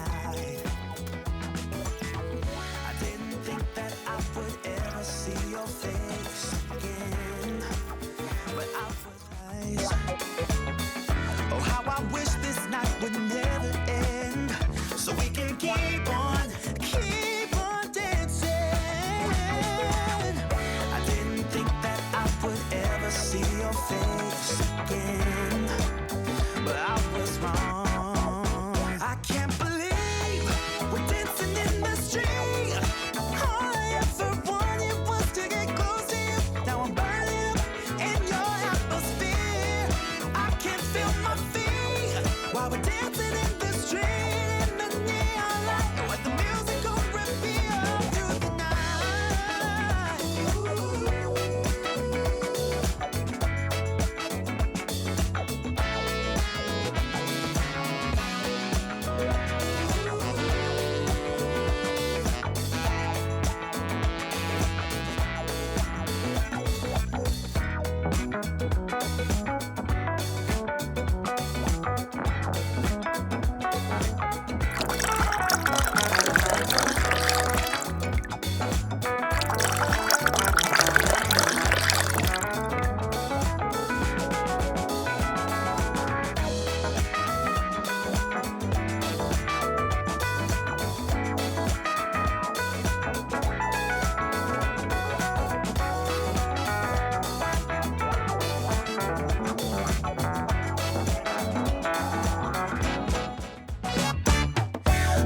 night. I didn't think that I would ever see your face again, but I was right. Oh, how I wish this night would never end, so we can keep on dancing. I didn't think that I would ever see your face again, but I was wrong. I can't believe we're dancing in the street. All I ever wanted was to get close to you. Now I'm burning up in your atmosphere. I can't feel my feet while we're dancing in the street, in the neon light, with the music on repeat all through the night.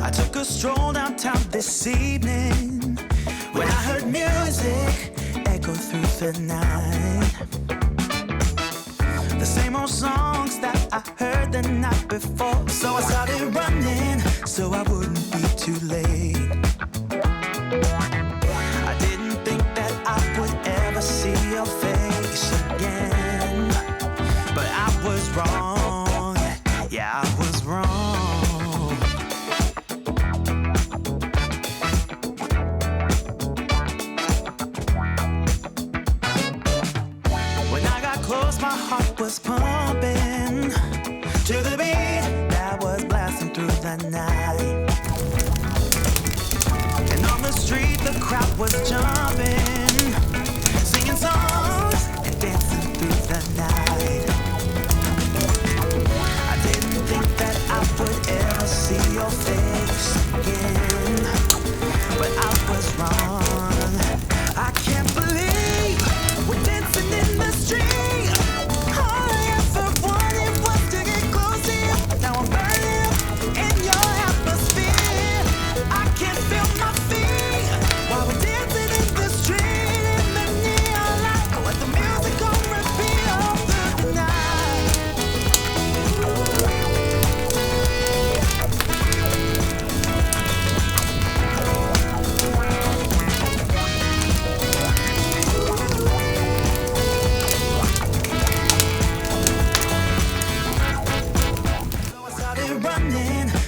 I took a stroll downtown this evening when I heard music echo through the night. The same old songs that I heard the night before. So I started running so I wouldn't be too late. I didn't think that I would ever see your face again, but I was wrong. Yeah, I was wrong. My heart was pumping to the beat that was blasting through the night. And on the street the crowd was jumping, singing songs and dancing through the night. I didn't think that I would ever see your face again, but I was wrong. I can't believe we're dancing in the street.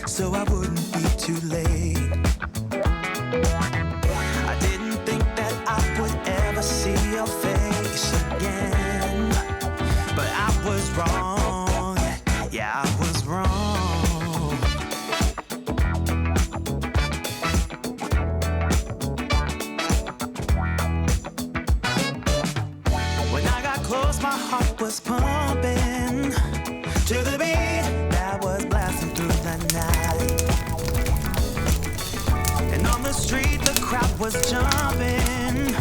So I wouldn't be too late. I didn't think that I would ever see your face again, but I was wrong. Yeah, I was wrong. When I got close, my heart was pumping to the beat that was blasting through the night. And on the street the crowd was jumping,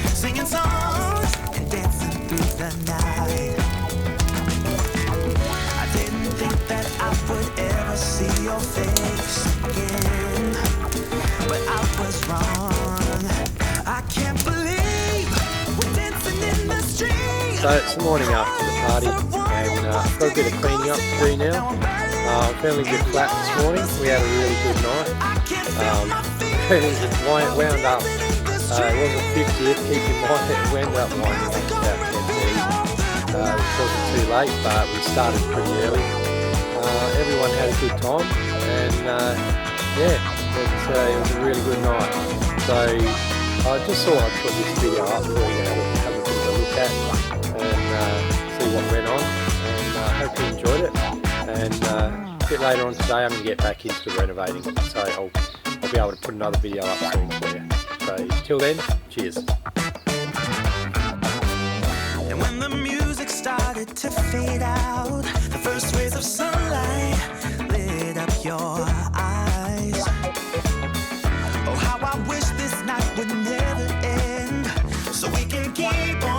singing songs and dancing through the night. I didn't think that I would ever see your face again, but I was wrong. I can't believe we're dancing in the street. So it's the morning after the party, and I've got a bit of cleaning up to do now. I'm feeling a bit flat this morning. We had a really good night. It wound up. It wasn't 50th, keep in mind it wound up winding up about 10:30. It wasn't too late, but we started pretty early. Everyone had a good time, and yeah, it was a really good night. So I just thought I'd put this video up for you to have a bit of a look at and see what went on, and I hope you enjoyed it. And a bit later on today I'm going to get back into renovating, so I'll be able to put another video up soon for you. So till then, cheers. And when the music started to fade out, the first rays of sunlight lit up your eyes. Oh, how I wish this night would never end, so we can keep on